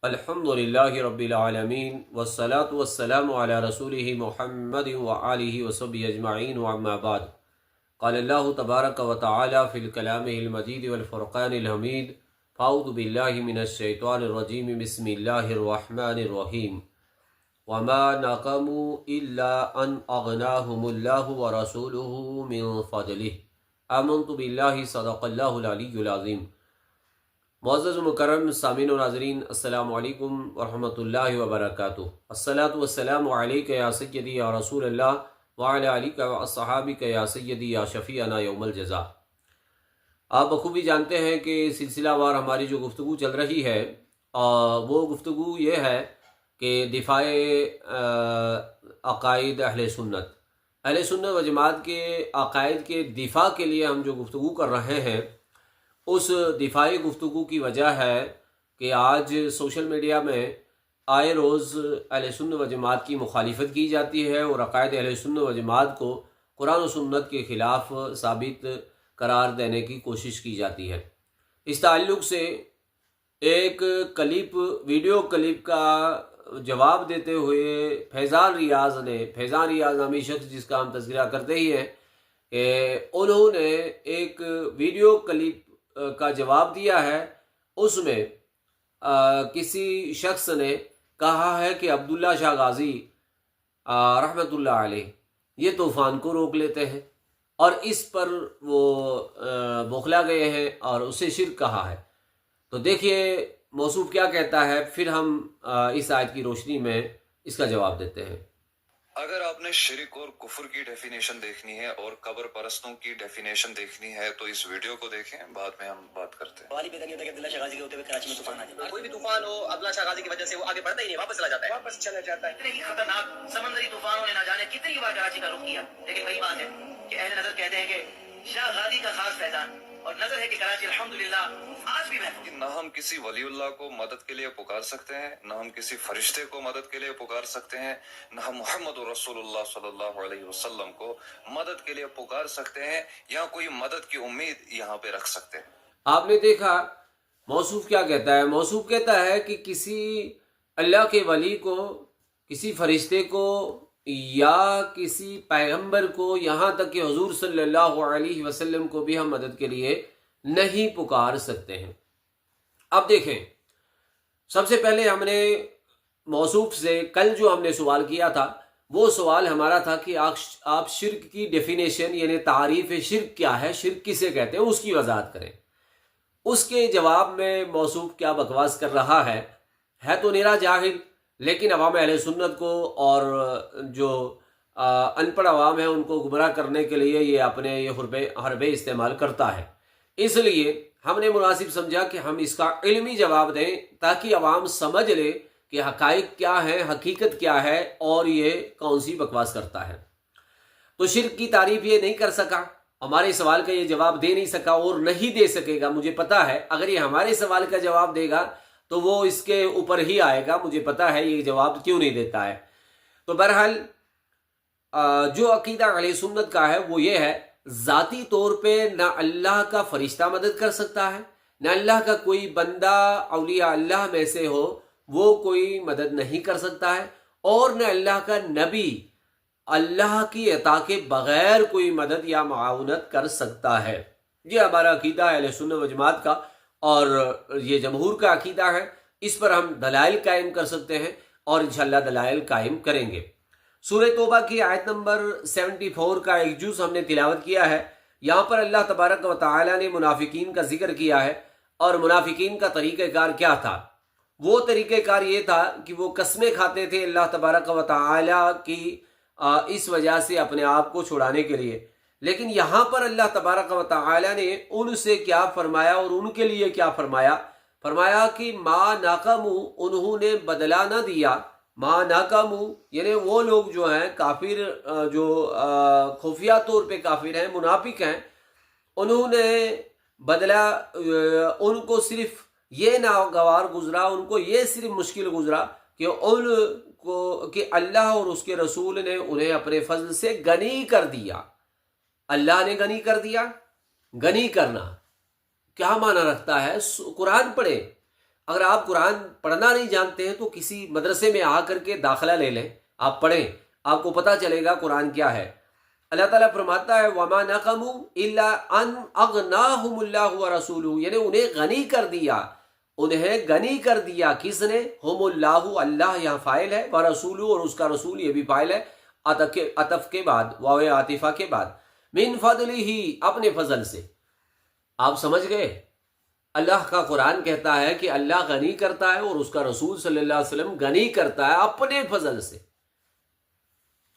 الحمدللہ رب العالمین والصلاة والسلام علی رسولہ محمد وآلہ وصحبہ اجمعین وعما بعد قال اللہ تبارک وتعالی فی الکلام المجید والفرقان الحمید فاعوذ باللہ من الشیطان الرجیم بسم اللہ الرحمن الرحیم وما نقموا الا ان اغناہم اللہ ورسولہ من فضلہ آمنت باللہ صدق اللہ العلی العظیم۔ معزز و مکرم سامعین و ناظرین، السلام علیکم ورحمۃ اللہ وبرکاتہ۔ الصلاۃ والسلام علیک یا سیدی یا رسول اللہ وعلی آلک و اصحابک یا سیدی یا شفیعنا یوم الجزاء۔ آپ بخوبی جانتے ہیں کہ سلسلہ وار ہماری جو گفتگو چل رہی ہے وہ گفتگو یہ ہے کہ دفاع عقائد اہل سنت و جماعت کے عقائد کے دفاع کے لیے ہم جو گفتگو کر رہے ہیں، اس دفاعی گفتگو کی وجہ ہے کہ آج سوشل میڈیا میں آئے روز اہل سنت و جماعت کی مخالفت کی جاتی ہے اور عقائد اہل سنت و جماعت کو قرآن و سنت کے خلاف ثابت قرار دینے کی کوشش کی جاتی ہے۔ اس تعلق سے ایک ویڈیو کلپ کا جواب دیتے ہوئے فیضان ریاض نامی شخص جس کا ہم تذکرہ کرتے ہی ہیں، انہوں نے ایک ویڈیو کلپ کا جواب دیا ہے۔ اس میں کسی شخص نے کہا ہے کہ عبداللہ شاہ غازی رحمۃ اللہ علیہ یہ طوفان کو روک لیتے ہیں، اور اس پر وہ بوکھلا گئے ہیں اور اسے شرک کہا ہے۔ تو دیکھیے موصوف کیا کہتا ہے، پھر ہم اس آیت کی روشنی میں اس کا جواب دیتے ہیں۔ اگر آپ نے شرک اور کفر کی ڈیفینیشن دیکھنی ہے اور قبر پرستوں کی ڈیفینیشن دیکھنی ہے تو اس ویڈیو کو دیکھیں، بعد میں ہم بات کرتے ہیں۔ سوال یہ پیدا نہیں ہوتا کہ عبداللہ شاہ غازی کے ہوتے ہوئے کراچی میں طوفان آ جائے۔ کوئی بھی طوفان ہو عبداللہ شاہ غازی کی وجہ سے وہ آگے بڑھتا ہی نہیں، واپس چلا جاتا ہے۔ اتنے ہی خطرناک سمندری طوفانوں نے نہ جانے کتنی بار کراچی کا رخ کیا، لیکن وہی بات ہے کہ اہل نظر کہتے ہیں کہ شاہ غازی کا خاص فیضان اور نظر ہے کہ کراچی الحمدللہ آج بھی محفوظ۔ نہ ہم کسی ولی اللہ کو مدد کے لیے پکار سکتے ہیں، نہ ہم کسی فرشتے کو مدد کے لیے پکار سکتے ہیں، نہ ہم محمد رسول اللہ صلی اللہ علیہ وسلم کو مدد کے لیے پکار سکتے ہیں یا کوئی مدد کی امید یہاں پہ رکھ سکتے ہیں۔ آپ نے دیکھا موصوف کیا کہتا ہے۔ موصوف کہتا ہے کہ کسی اللہ کے ولی کو، کسی فرشتے کو یا کسی پیغمبر کو، یہاں تک کہ حضور صلی اللہ علیہ وسلم کو بھی ہم مدد کے لیے نہیں پکار سکتے ہیں۔ اب دیکھیں، سب سے پہلے ہم نے موصوف سے کل جو ہم نے سوال کیا تھا، وہ سوال ہمارا تھا کہ آپ شرک کی ڈیفینیشن یعنی تعریف شرک کیا ہے، شرک کسے کہتے ہیں، اس کی وضاحت کریں۔ اس کے جواب میں موصوف کیا بکواس کر رہا ہے تو نیرا جاہل، لیکن عوام اہل سنت کو اور جو ان پڑھ عوام ہیں ان کو گمراہ کرنے کے لیے یہ اپنے حربے استعمال کرتا ہے۔ اس لیے ہم نے مناسب سمجھا کہ ہم اس کا علمی جواب دیں تاکہ عوام سمجھ لے کہ حقائق کیا ہے، حقیقت کیا ہے اور یہ کون سی بکواس کرتا ہے۔ تو شرک کی تعریف یہ نہیں کر سکا، ہمارے سوال کا یہ جواب دے نہیں سکا اور نہیں دے سکے گا۔ مجھے پتا ہے اگر یہ ہمارے سوال کا جواب دے گا تو وہ اس کے اوپر ہی آئے گا، مجھے پتا ہے یہ جواب کیوں نہیں دیتا ہے۔ تو بہرحال جو عقیدہ اہل سنت کا ہے وہ یہ ہے، ذاتی طور پہ نہ اللہ کا فرشتہ مدد کر سکتا ہے، نہ اللہ کا کوئی بندہ اولیاء اللہ میں سے ہو وہ کوئی مدد نہیں کر سکتا ہے، اور نہ اللہ کا نبی اللہ کی عطا کے بغیر کوئی مدد یا معاونت کر سکتا ہے۔ یہ ہمارا عقیدہ ہے اہل سنت و جماعت کا، اور یہ جمہور کا عقیدہ ہے۔ اس پر ہم دلائل قائم کر سکتے ہیں اور انشاءاللہ دلائل قائم کریں گے۔ سورہ توبہ کی آیت نمبر 74 کا ایک جز ہم نے تلاوت کیا ہے۔ یہاں پر اللہ تبارک و تعالی نے منافقین کا ذکر کیا ہے، اور منافقین کا طریقہ کار کیا تھا؟ وہ طریقہ کار یہ تھا کہ وہ قسمیں کھاتے تھے اللہ تبارک و تعالی کی اس وجہ سے اپنے آپ کو چھڑانے کے لیے، لیکن یہاں پر اللہ تبارک و تعالی نے ان سے کیا فرمایا اور ان کے لیے کیا فرمایا؟ فرمایا کہ ما ناقمو، انہوں نے بدلہ نہ دیا۔ ما ناقمو یعنی وہ لوگ جو ہیں کافر، جو خفیہ طور پہ کافر ہیں، منافق ہیں، انہوں نے بدلہ، ان کو صرف یہ ناگوار گزرا، ان کو یہ صرف مشکل گزرا کہ ان کو کہ اللہ اور اس کے رسول نے انہیں اپنے فضل سے غنی کر دیا۔ اللہ نے غنی کر دیا۔ غنی کرنا کیا معنی رکھتا ہے؟ قرآن پڑھیں، اگر آپ قرآن پڑھنا نہیں جانتے ہیں تو کسی مدرسے میں آ کر کے داخلہ لے لیں، آپ پڑھیں، آپ کو پتہ چلے گا قرآن کیا ہے۔ اللہ تعالیٰ فرماتا ہے وَمَا نَقَمُوا إِلَّا أَنْ أَغْنَاهُمُ اللَّهُ وَرَسُولُهُ، یعنی انہیں غنی کر دیا، انہیں غنی کر دیا کس نے؟ ہم اللہ، اللہ یہاں فاعل ہے، ورسولہ اور اس کا رسول یہ بھی فاعل ہے، عطف کے بعد، واو عاطفہ کے بعد، من فضلہ اپنے فضل سے۔ آپ سمجھ گئے؟ اللہ کا قرآن کہتا ہے کہ اللہ غنی کرتا ہے اور اس کا رسول صلی اللہ علیہ وسلم غنی کرتا ہے اپنے فضل سے۔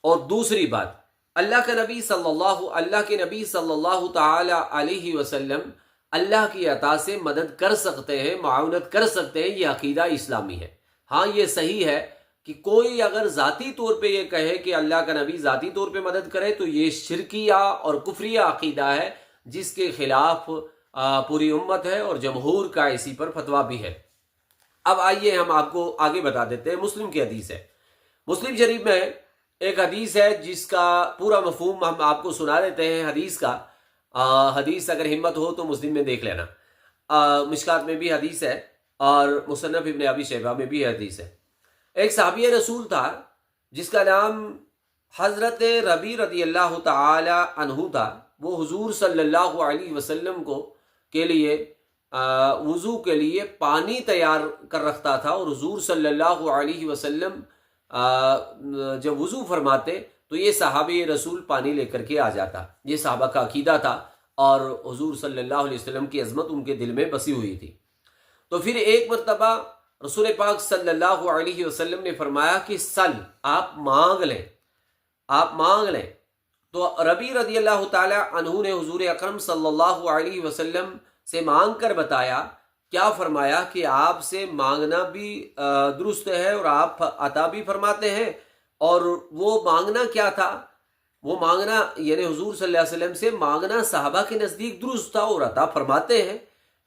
اور دوسری بات، اللہ کے نبی صلی اللہ تعالی علیہ وسلم اللہ کی عطا سے مدد کر سکتے ہیں، معاونت کر سکتے ہیں، یہ عقیدہ اسلامی ہے۔ ہاں یہ صحیح ہے کہ کوئی اگر ذاتی طور پہ یہ کہے کہ اللہ کا نبی ذاتی طور پہ مدد کرے تو یہ شرکیہ اور کفریہ عقیدہ ہے، جس کے خلاف پوری امت ہے اور جمہور کا اسی پر فتویٰ بھی ہے۔ اب آئیے ہم آپ کو آگے بتا دیتے ہیں۔ مسلم کی حدیث ہے، مسلم شریف میں ایک حدیث ہے جس کا پورا مفہوم ہم آپ کو سنا دیتے ہیں حدیث کا۔ حدیث اگر ہمت ہو تو مسلم میں دیکھ لینا، مشکات میں بھی حدیث ہے اور مصنف ابن ابی شیبہ میں بھی حدیث ہے۔ ایک صحابی رسول تھا جس کا نام حضرت ربیع رضی اللہ تعالی عنہ تھا۔ وہ حضور صلی اللہ علیہ وسلم کے لیے وضو کے لیے پانی تیار کر رکھتا تھا، اور حضور صلی اللہ علیہ وسلم جب وضو فرماتے تو یہ صحابی رسول پانی لے کر کے آ جاتا۔ یہ صحابہ کا عقیدہ تھا اور حضور صلی اللہ علیہ وسلم کی عظمت ان کے دل میں بسی ہوئی تھی۔ تو پھر ایک مرتبہ رسول پاک صلی اللہ علیہ وسلم نے فرمایا کہ سل، آپ مانگ لیں، آپ مانگ لیں۔ تو ربیع رضی اللہ تعالی عنہ نے حضور اکرم صلی اللہ علیہ وسلم سے مانگ کر بتایا، کیا فرمایا کہ آپ سے مانگنا بھی درست ہے اور آپ عطا بھی فرماتے ہیں۔ اور وہ مانگنا کیا تھا؟ وہ مانگنا یعنی حضور صلی اللہ علیہ وسلم سے مانگنا صحابہ کے نزدیک درست تھا اور عطا فرماتے ہیں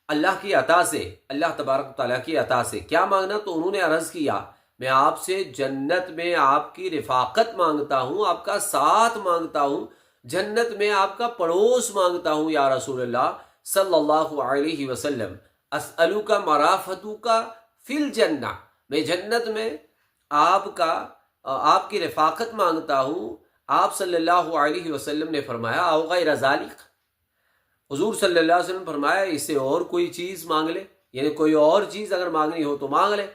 اللہ کی عطا سے، اللہ تبارک تعالیٰ کی عطا سے۔ کیا مانگنا؟ تو انہوں نے عرض کیا میں آپ سے جنت میں آپ کی رفاقت مانگتا ہوں، آپ کا ساتھ مانگتا ہوں، جنت میں آپ کا پڑوس مانگتا ہوں یا رسول اللہ صلی اللہ علیہ وسلم۔ اسألوک مرافتوک فی الجنہ، میں جنت میں آپ کی رفاقت مانگتا ہوں۔ آپ صلی اللہ علیہ وسلم نے فرمایا او غیر ذالک، حضور صلی اللہ علیہ وسلم فرمایا اس سے اور کوئی چیز مانگ لے، یعنی کوئی اور چیز اگر مانگنی ہو تو مانگ لے۔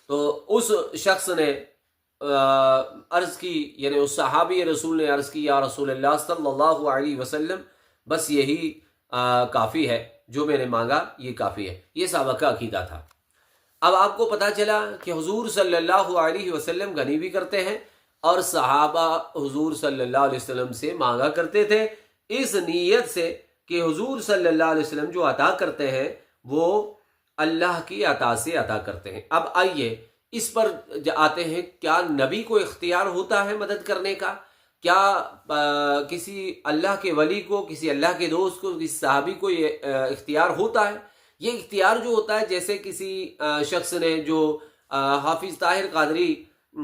تو اس شخص نے عرض کی، یعنی اس صحابی رسول نے عرض کی یا رسول اللہ صلی اللہ علیہ وسلم بس یہی کافی ہے، جو میں نے مانگا یہ کافی ہے۔ یہ صحابہ کا عقیدہ تھا۔ اب آپ کو پتہ چلا کہ حضور صلی اللہ علیہ وسلم غنی بھی کرتے ہیں اور صحابہ حضور صلی اللہ علیہ وسلم سے مانگا کرتے تھے، اس نیت سے کہ حضور صلی اللہ علیہ وسلم جو عطا کرتے ہیں وہ اللہ کی عطا سے عطا کرتے ہیں۔ اب آئیے اس پر آتے ہیں، کیا نبی کو اختیار ہوتا ہے مدد کرنے کا؟ کیا کسی اللہ کے ولی کو، کسی اللہ کے دوست کو، کسی صحابی کو یہ اختیار ہوتا ہے؟ یہ اختیار جو ہوتا ہے جیسے کسی شخص نے، جو حافظ طاہر قادری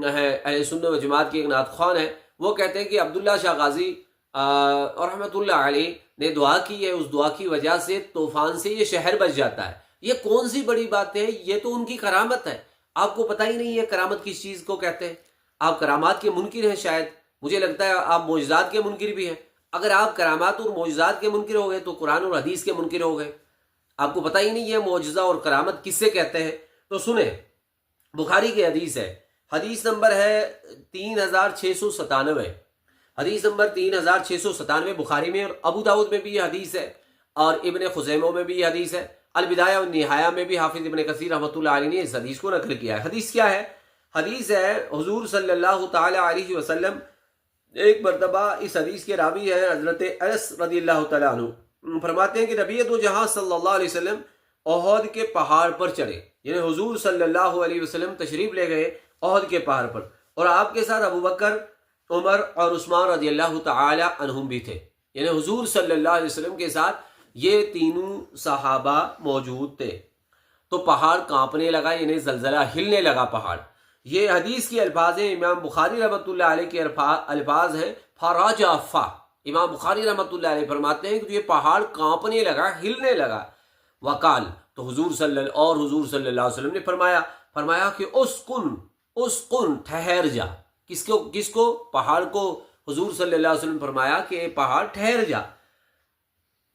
ہے، اہل سنت و جماعت کے ایک نعت خوان ہے، وہ کہتے ہیں کہ عبداللہ شاہ غازی رحمۃ اللہ علیہ نے دعا کی ہے، اس دعا کی وجہ سے طوفان سے یہ شہر بچ جاتا ہے۔ یہ کون سی بڑی بات ہے؟ یہ تو ان کی کرامت ہے۔ آپ کو پتہ ہی نہیں ہے کرامت کس چیز کو کہتے ہیں۔ آپ کرامات کے منکر ہیں، شاید مجھے لگتا ہے آپ معجزات کے منکر بھی ہیں۔ اگر آپ کرامات اور معجزات کے منکر ہو گئے تو قرآن اور حدیث کے منکر ہو گئے۔ آپ کو پتہ ہی نہیں ہے معجزہ اور کرامت کس سے کہتے ہیں۔ تو سنیں، بخاری کی حدیث ہے، حدیث نمبر ہے 3697، حدیث نمبر 3697 بخاری میں، اور ابو داؤد میں بھی یہ حدیث ہے، اور ابن خزیمہ میں بھی یہ حدیث ہے، البدایہ والنہایہ میں بھی حافظ ابن کثیر رحمۃ اللہ علیہ نے اس حدیث کو نقل کیا ہے۔ حدیث کیا ہے؟ حدیث ہے حضور صلی اللہ تعالی علیہ وسلم ایک مرتبہ، اس حدیث کے راوی ہے حضرت انس رضی اللہ تعالیٰ عنہ، فرماتے ہیں کہ نبی دو جہاں صلی اللہ علیہ وسلم احد کے پہاڑ پر چڑھے، یعنی حضور صلی اللہ علیہ وسلم تشریف لے گئے احد کے پہاڑ پر، اور آپ کے ساتھ ابو بکر، عمر اور عثمان رضی اللہ تعالی عنہم بھی تھے، یعنی حضور صلی اللہ علیہ وسلم کے ساتھ یہ تینوں صحابہ موجود تھے۔ تو پہاڑ کانپنے لگا، یعنی زلزلہ ہلنے لگا پہاڑ۔ یہ حدیث کی الفاظ ہیں، امام بخاری رحمۃ اللہ علیہ کے الفاظ ہیں فراجافا۔ امام بخاری رحمۃ اللہ علیہ فرماتے ہیں کہ یہ پہاڑ کانپنے لگا، ہلنے لگا۔ وقال، تو حضور صلی اللہ علیہ وسلم نے فرمایا کہ اسکن ٹھہر جا. کس کو؟ پہاڑ کو. حضور صلی اللہ علیہ وسلم فرمایا کہ پہاڑ ٹھہر جا.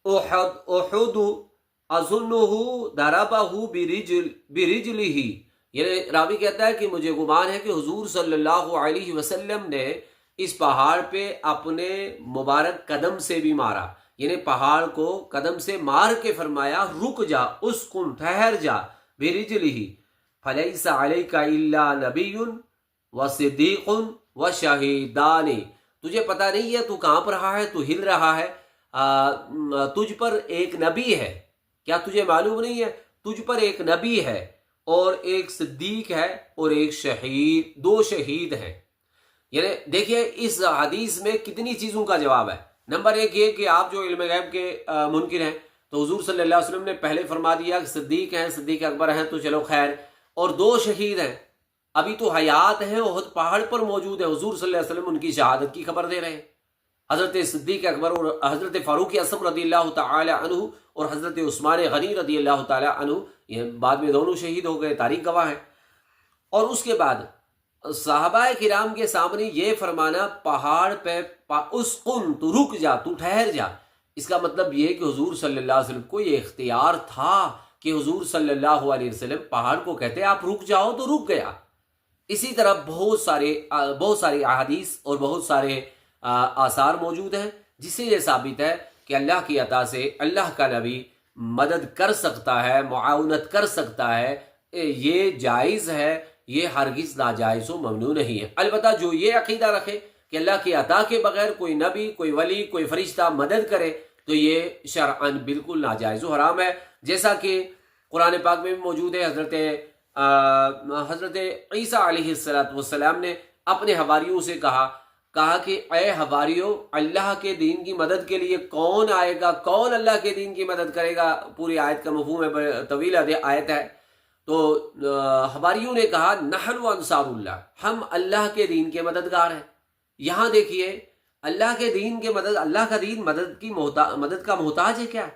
احد اظنہ ضربہ برجلہ، یعنی راوی کہتا ہے کہ مجھے گمان ہے کہ حضور صلی اللہ علیہ وسلم نے اس پہاڑ پہ اپنے مبارک قدم سے بھی مارا، یعنی پہاڑ کو قدم سے مار کے فرمایا رک جا، اسکن ٹھہر جا، برجلہ فلیس علیک الا نبی وصدیق وشہیدان. تجھے پتہ نہیں ہے تو کانپ رہا ہے، تو ہل رہا ہے، تجھ پر ایک نبی ہے. کیا تجھے معلوم نہیں ہے؟ تجھ پر ایک نبی ہے اور ایک صدیق ہے اور ایک شہید، 2 شہید ہیں. یعنی دیکھیے اس حدیث میں کتنی چیزوں کا جواب ہے. نمبر 1 یہ کہ آپ جو علم غیب کے منکر ہیں تو حضور صلی اللہ علیہ وسلم نے پہلے فرما دیا کہ صدیق ہیں، صدیق اکبر ہیں، تو چلو خیر. اور 2 شہید ہیں، ابھی تو حیات ہیں، احد پہاڑ پر موجود ہے. حضور صلی اللہ علیہ وسلم ان کی شہادت کی خبر دے رہے ہیں. حضرت صدیق اکبر اور حضرت فاروق اعظم رضی اللہ تعالی عنہ اور حضرت عثمان غنی رضی اللہ تعالی عنہ، یہ بعد میں دونوں شہید ہو گئے، تاریخ گواہ ہیں. اور اس کے بعد صحابہ کرام کے سامنے یہ فرمانا پہاڑ پہ اسکن، تو رک جا، تو ٹھہر جا. اس کا مطلب یہ کہ حضور صلی اللہ علیہ وسلم کو یہ اختیار تھا کہ حضور صلی اللہ علیہ وسلم پہاڑ کو کہتے آپ رک جاؤ تو رک گیا. اسی طرح بہت سارے احادیث اور بہت سارے آثار موجود ہیں جس سے یہ ثابت ہے کہ اللہ کی عطا سے اللہ کا نبی مدد کر سکتا ہے، معاونت کر سکتا ہے. یہ جائز ہے، یہ ہرگز ناجائز و ممنوع نہیں ہے. البتہ جو یہ عقیدہ رکھے کہ اللہ کی عطا کے بغیر کوئی نبی، کوئی ولی، کوئی فرشتہ مدد کرے تو یہ شرعاً بالکل ناجائز و حرام ہے. جیسا کہ قرآن پاک میں بھی موجود ہے، حضرت عیسیٰ علیہ السلام نے اپنے حواریوں سے کہا کہ اے حواریوں، اللہ کے دین کی مدد کے لیے کون آئے گا، کون اللہ کے دین کی مدد کرے گا. پوری آیت کا مفہوم ہے، طویل آیت ہے. تو حواریوں نے کہا نحن انصار اللہ، ہم اللہ کے دین کے مددگار ہیں. یہاں دیکھیے اللہ کے دین کے مدد، اللہ کا دین مدد کا محتاج ہے کیا؟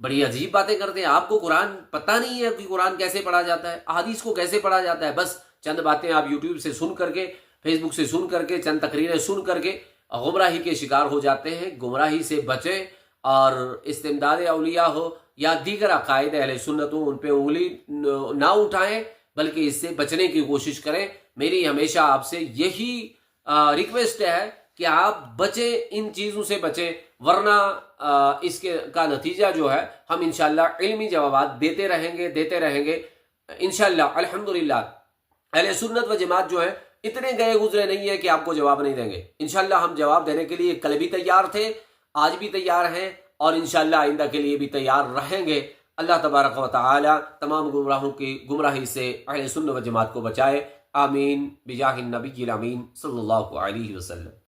بڑی عجیب باتیں کرتے ہیں. آپ کو قرآن پتہ نہیں ہے کہ قرآن کیسے پڑھا جاتا ہے، احادیث کو کیسے پڑھا جاتا ہے. بس چند باتیں آپ یوٹیوب سے سن کر کے، فیس بک سے سن کر کے، چند تقریریں سن کر کے گمراہی کے شکار ہو جاتے ہیں. گمراہی سے بچیں اور استمداد اولیاء ہو یا دیگر عقائد اہل سنت ہو، ان پہ انگلی نہ اٹھائیں بلکہ اس سے بچنے کی کوشش کریں. میری ہمیشہ آپ سے یہی ریکویسٹ ہے کہ آپ بچیں، ان چیزوں سے بچیں، ورنہ اس کا نتیجہ جو ہے ہم انشاءاللہ علمی جوابات دیتے رہیں گے انشاءاللہ. الحمدللہ اہل سنت و جماعت جو ہے اتنے گئے گزرے نہیں ہے کہ آپ کو جواب نہیں دیں گے. انشاءاللہ ہم جواب دینے کے لیے کل بھی تیار تھے، آج بھی تیار ہیں اور انشاءاللہ آئندہ کے لیے بھی تیار رہیں گے. اللہ تبارک و تعالی تمام گمراہوں کی گمراہی سے اہل سنت و جماعت کو بچائے. آمین بجاہ النبی الامین صلی اللہ علیہ وسلم.